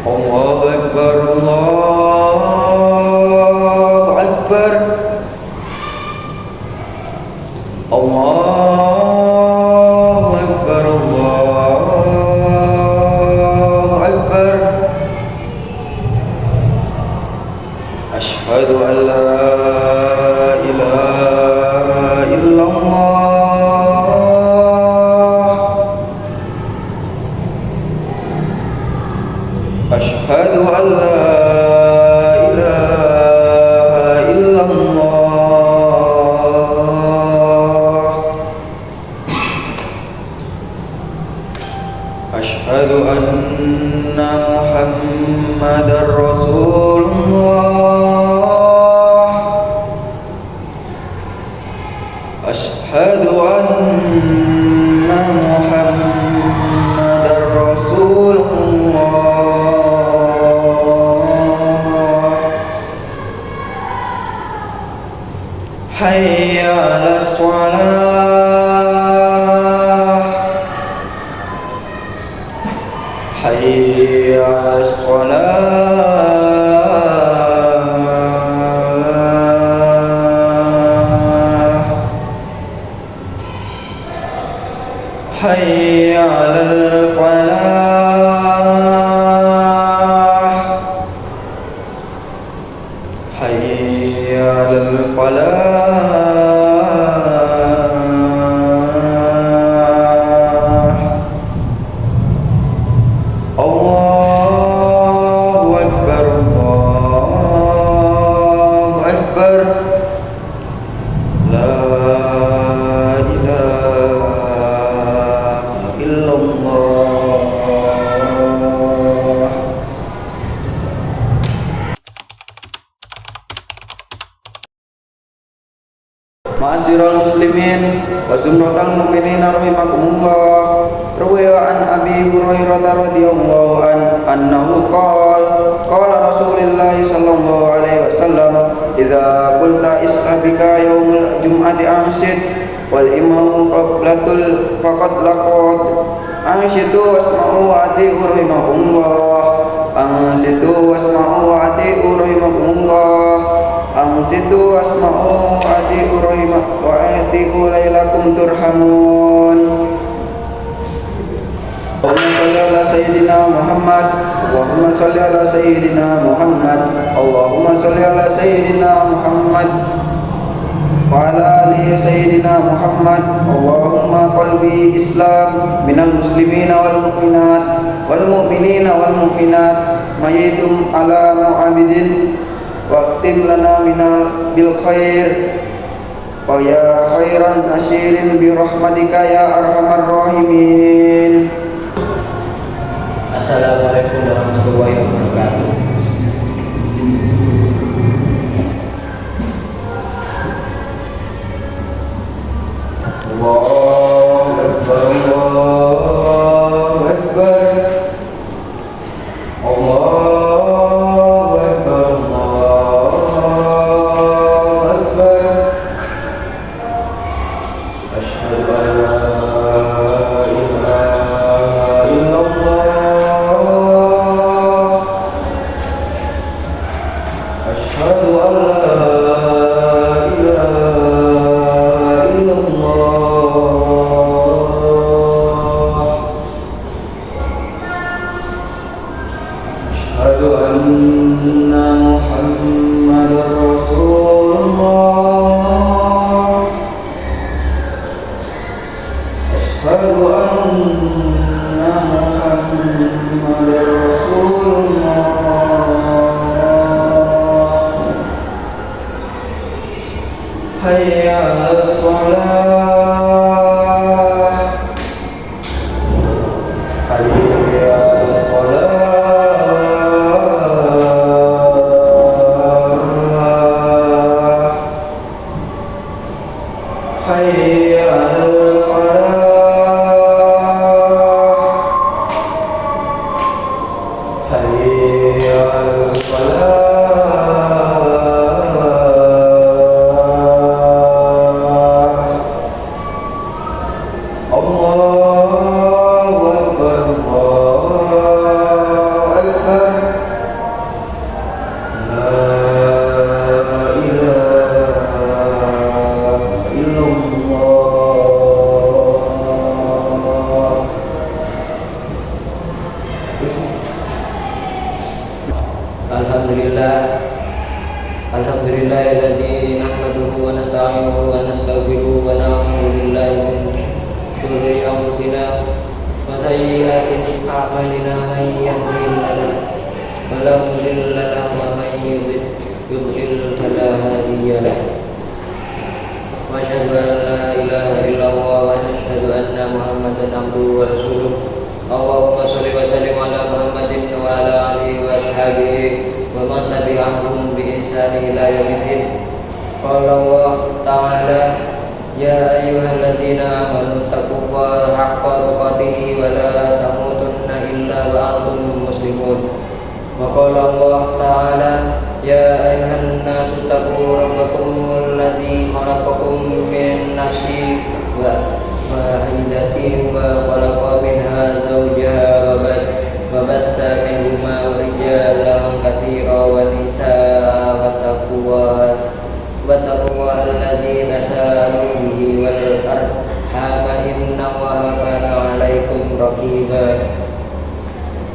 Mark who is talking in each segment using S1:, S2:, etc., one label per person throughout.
S1: Allahu Akbar, Allahu Akbar, Allahu Akbar, Allahu Akbar. Asyhadu an la ilaha illallah. Asyhadu an la ilaha illallah. Asyhadu anna Muhammadar Rasulullah. Asyhadu anna Muhammadar Rasulullah. Hayya 'alas shalah. Hayya 'alas shalah. Hayya 'alal falah. Hayya 'alal falah. Allahu Akbar, Allahu Akbar. La ilaha illallah. Ma'asyiral muslimin wa zumratal mu'minin rahimakumullah. Ruwiya an Abi Hurairah radhiyallahu anhu qala Rasulullah sallallahu alaihi wasallam, idza qulta istabika yaumul jum'ati ansid wal imamu qablatul faqad laqad ansitu wasma'u wa ati'u rahimakumullah. Ansitu wasma'u wa ati'u rahimakumullah. Ansitu wasma'u wa ati'u wa ati'u lailakum turhamun. Allahumma shalli ala sayyidina Muhammad. Allahumma shalli ala sayyidina Muhammad. Allahumma shalli ala sayyidina Muhammad wa ala ali sayyidina Muhammad. Allahumma qalbi Islam minal muslimina wal mu'minat wal mu'minina wal mu'minat mayyitum ala mu'abidin waqtim lana minal bil khair wa ya khairan asyirin bi rahmatika ya arhamar rahimin.
S2: Assalamualaikum warahmatullahi wabarakatuh.
S1: Allahu Akbar, Allahu Akbar. Allahu Akbar, Allahu Akbar. Asyhadu an la ilaha illallah. Asyhadu an la ilaha illallah. Asyhadu anna Muhammadar Rasulullah. Asyhadu anna Muhammadar Rasulullah. Hayya 'alas shalah. Hayya 'alas shalah. Hayya 'alal falah. Hayya 'alal falah. Allahu Akbar, Allahu Akbar.
S2: Alhamdulillahilladzi nahmaduhu wa nasta'inuhu wa nastaghfiruhu wa na'udzu billahi min syururi anfusina wa sayyi'ati a'malina may yahdihillahu fala mudilla lahu wa may yudlil fala hadiya lahu wa asyhadu an la ilaha illallah wa asyhadu anna Muhammadan abduhu wa rasuluh. Allahumma shalli wa sallim ala Muhammadin wa ala alihi wa ashabihi wa man tabi'ahum bi ihsani ila yaumiddin. Qala Allah ta'ala ya ayyuhalladzina amanu taqullaha haqqa tuqatih wa la tamutunna illa wa antum muslimun. Wa qala Allah ta'ala ya ayyuhan nasu taqu rabbakum alladzi khalaqakum min nafsin wahidatin wa khalaqa minha zawjaha wa bassa minhuma rijalan katsiran wa nisaa wattaqullaha alladzi tasaaluna bihi wal arhama innallaha kana 'alaikum raqiba.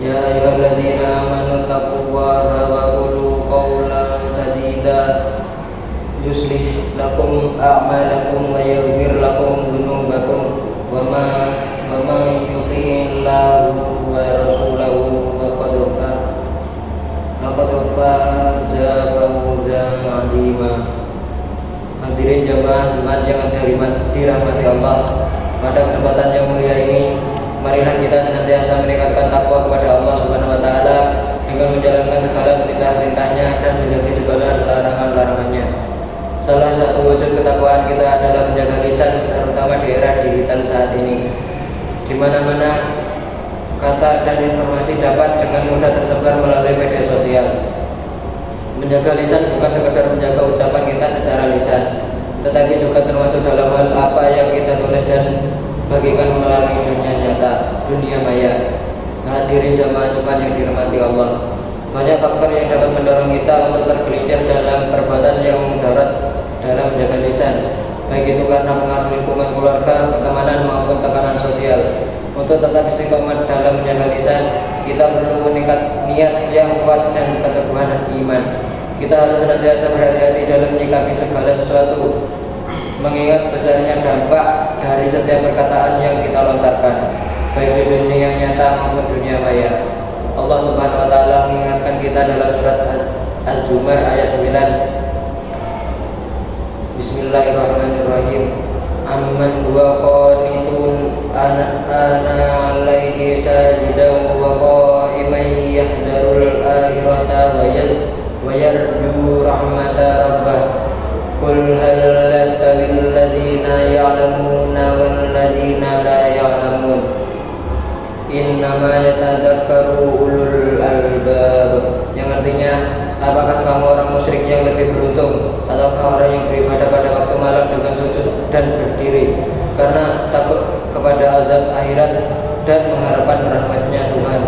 S2: Ya ayyuhalladzina amanu taqullaha wa qulu qawlan sadida yuslih lakum a'malakum wa yaghfir lakum dhunubakum wa man yuti'illahu wa rasulahu laqad faza fawzan 'azima. Hadirin jamaah Jumat yang dirahmati Allah, pada kesempatan yang mulia ini marilah kita senantiasa meningkatkan takwa kepada Allah Subhanahu wa taala dengan menjalankan segala perintah-perintahnya dan menjauhi segala larangan-larangannya. Salah satu wujud ketakwaan kita adalah menjaga lisan, terutama di era digital saat ini, di mana-mana kata dan informasi dapat dengan mudah tersebar melalui media sosial. Menjaga lisan bukan sekedar menjaga ucapan kita secara lisan, tetapi juga termasuk dalam hal apa yang kita tulis dan bagikan melalui dunia nyata, dunia maya. Hadirin jamaah Jumat yang dirahmati Allah, banyak faktor yang dapat mendorong kita untuk tergelincir dalam perbuatan yang mudarat dalam menjaga lisan, baik itu karena pengaruh lingkungan keluarga, pertemanan maupun tekanan sosial. Untuk tetap istiqomah dalam menjaga lisan, kita perlu meningkat niat yang kuat dan keteguhan iman. Kita harus senantiasa berhati-hati dalam menyikapi segala sesuatu, mengingat besarnya dampak dari setiap perkataan yang kita lontarkan, baik di dunia nyata maupun dunia maya. Allah Subhanahu wa taala mengingatkan kita dalam surat Az-Zumar ayat 9. Bismillahirrahmanirrahim. Amman huwa qanitun ana alaihi sajidan wa qa'iman yahdarul akhirata wa yarju rahmata rabbah. Qul hal yastawil ladzina ya'lamuna wal ladzina la ya'lamun. Innama yatadzakkaru ulul albab. Yang artinya, apakah kamu orang musyrik yang lebih beruntung, ataukah orang yang beribadah pada waktu malam dengan sujud dan berdiri karena takut kepada azab akhirat dan mengharapkan rahmatnya Tuhan?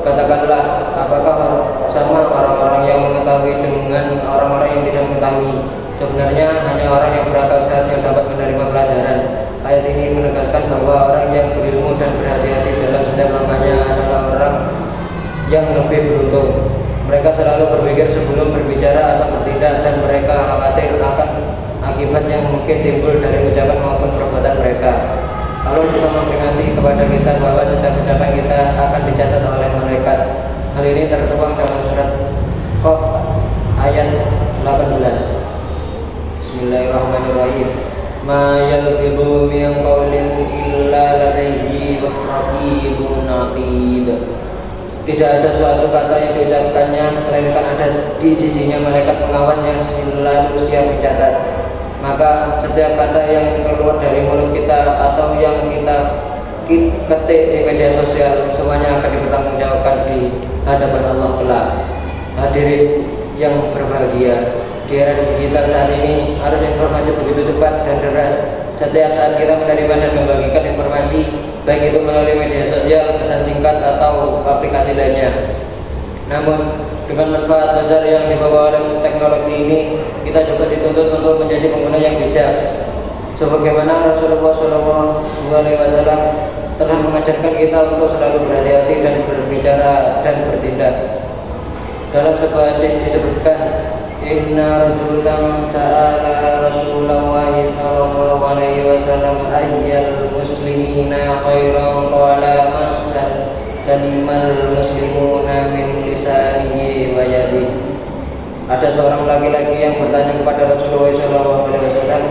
S2: Katakanlah, apakah sama orang-orang yang mengetahui dengan orang-orang yang tidak mengetahui? Sebenarnya hanya orang yang berakal sehat yang dapat menerima pelajaran. Ayat ini menegaskan bahwa orang yang berilmu dan berhati-hati dalam setiap langkahnya adalah orang yang lebih beruntung. Mereka selalu berpikir sebelum berbicara atau bertindak, dan mereka khawatir akan akibat yang mungkin timbul dari ucapan maupun perbuatan mereka. Allah juga memperingati kepada kita bahwa setiap ucapan kita akan dicatat oleh malaikat. Hal ini tertuang dalam surat Qaf ayat 18. Bismillahirrahmanirrahim. Ma yalfidu min qawlin illa ladayhi raqibun atid. Tidak ada suatu kata yang diucapkannya melainkan ada di sisinya malaikat pengawas yang selalu siap mencatat. Maka setiap kata yang keluar dari mulut kita atau yang kita ketik di media sosial, semuanya akan dipertanggungjawabkan di hadapan Allah kelak. Hadirin yang berbahagia, di era digital saat ini arus informasi begitu cepat dan deras. Setiap saat kita menerima dan membagikan informasi, baik itu melalui media sosial, pesan singkat atau aplikasi lainnya. Namun dengan manfaat besar yang dibawa oleh teknologi ini, kita juga dituntut untuk menjadi pengguna yang bijak. Sebagaimana Rasulullah SAW telah mengajarkan kita untuk selalu berhati-hati dan berbicara dan bertindak. Dalam sebuah hadis disebutkan, inna rajulan sa'ala Rasulullah sallallahu alaihi wasallam ayyal muslimina khairan qala man salimal muslimuna min lisanihi wa yadihi. Ada seorang laki-laki yang bertanya kepada Rasulullah sallallahu alaihi wasallam,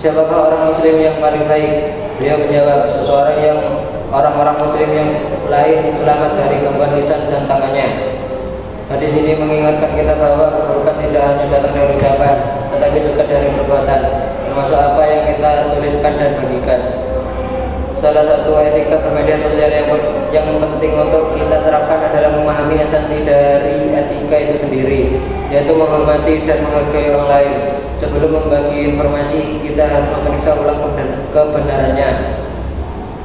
S2: siapakah orang muslim yang paling baik? Beliau menjawab, seseorang yang orang-orang muslim yang lain selamat dari gangguan lisan dan tangannya. Hadis ini mengingatkan kita bahwa keburukan tidak hanya datang dari ucapan, tetapi juga dari perbuatan, termasuk apa yang kita tuliskan dan bagikan. Salah satu etika bermedia sosial yang penting untuk kita terapkan adalah memahami esensi dari etika itu sendiri, yaitu menghormati dan menghargai orang lain. Sebelum membagi informasi, kita harus memeriksa ulang kebenarannya.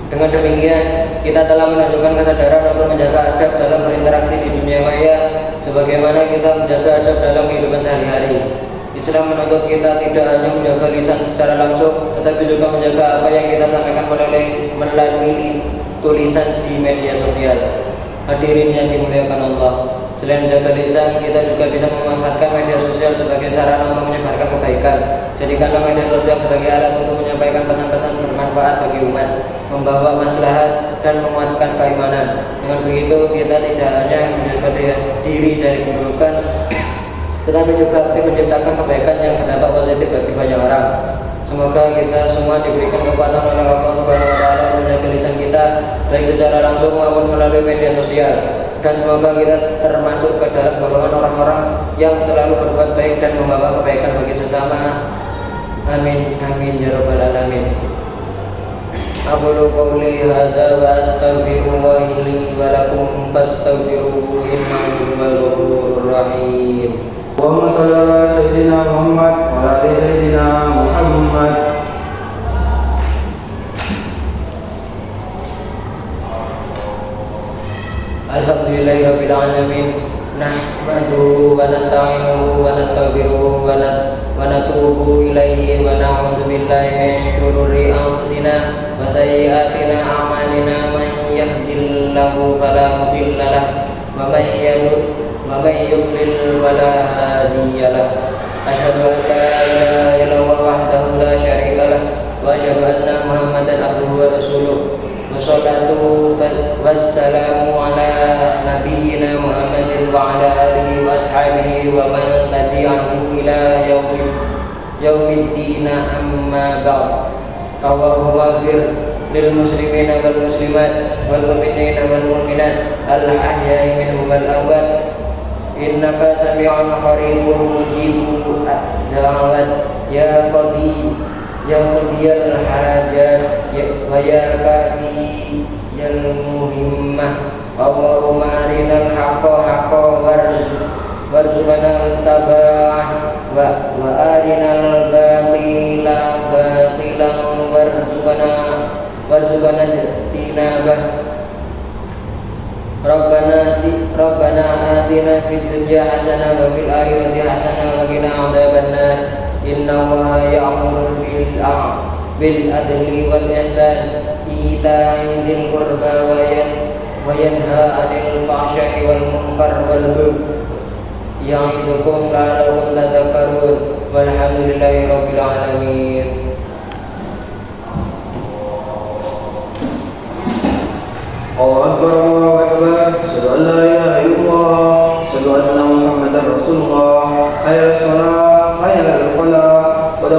S2: Dengan demikian, kita telah menunjukkan kesadaran untuk menjaga adab dalam berinteraksi di dunia maya, sebagaimana kita menjaga adab dalam kehidupan sehari-hari. Islam menuntut kita tidak hanya menjaga lisan secara langsung, tetapi juga menjaga apa yang kita sampaikan melalui tulisan di media sosial. Hadirin yang dimuliakan Allah, selain menjaga lisan, kita juga bisa memanfaatkan media sosial sebagai sarana untuk menyebarkan kebaikan. Jadikanlah media sosial sebagai alat untuk menyampaikan pesan-pesan bermanfaat bagi umat, membawa maslahat dan menguatkan keimanan. Dengan begitu, kita tidak hanya menjaga diri dari keburukan, tetapi juga aktif menciptakan kebaikan yang berdampak positif bagi banyak orang. Semoga kita semua diberikan kekuatan oleh Allah Subhanahu wa taala menjaga lisan kita baik secara langsung maupun melalui media sosial, dan semoga kita termasuk ke dalam golongan orang-orang yang selalu berbuat baik dan membawa kebaikan bagi sesama. Amin amin ya rabbal alamin. Aqulu qawli hadza wa astaghfirullahi li wa lakum fastaghfiruhu innahu huwal ghafurur rahim.
S1: Allahumma shalli ala sayyidina Muhammad wa ala ali sayyidina Muhammad.
S2: Alhamdulillahirabbil alamin. Nahmaduhu wa nasta'inuhu wa nastaghfiruhu wa natubu ilaihi wa na'udzu billahi min syururi anfusina wa sayyi'ati a'malina. Man yahdihillahu fala mudilla lahu wa man yudlil fala hadiya lahu. Asyhadu an la ilaha illallah wahdahu la syarika lahu wa asyhadu anna Muhammadan abduhu wa rasuluh. Wassalatu wassalamu ala nabiyyina Muhammadin wa ala alihi wa ashabihi wa man tabi'ahu ila yaumiddin, amma ba'd. Allahumma ighfir lil muslimina wal muslimat wal mu'minina wal mu'minat al ahya'i minhum wal amwat, innaka sami'un qaribun mujibud da'awat ya qadiyal hajat wa ya kafiyal muhimmah. Allahumma arinal haqqa haqqan warzuqna taba'ah wa arinal batila batilan warzuqna tinabah. Rabbana atina fid dunya hasanah wa fil akhirati hasanah wa qina adzabannar. Innallaha ya'muru bil adli wal ihsan ita'i dzil qurba wa yanha 'anil fahsya'i wal munkar wal baghi ya'idukum la'allakum tadhakkarun. Walhamdulillahirabbil alamin.
S1: Allahu akbar, Allahu akbar. Asyhadu an la ilaha illallah, asyhadu anna Muhammadar Rasulullah. Hayya 'alas shalah, hayya 'alal falah. Qad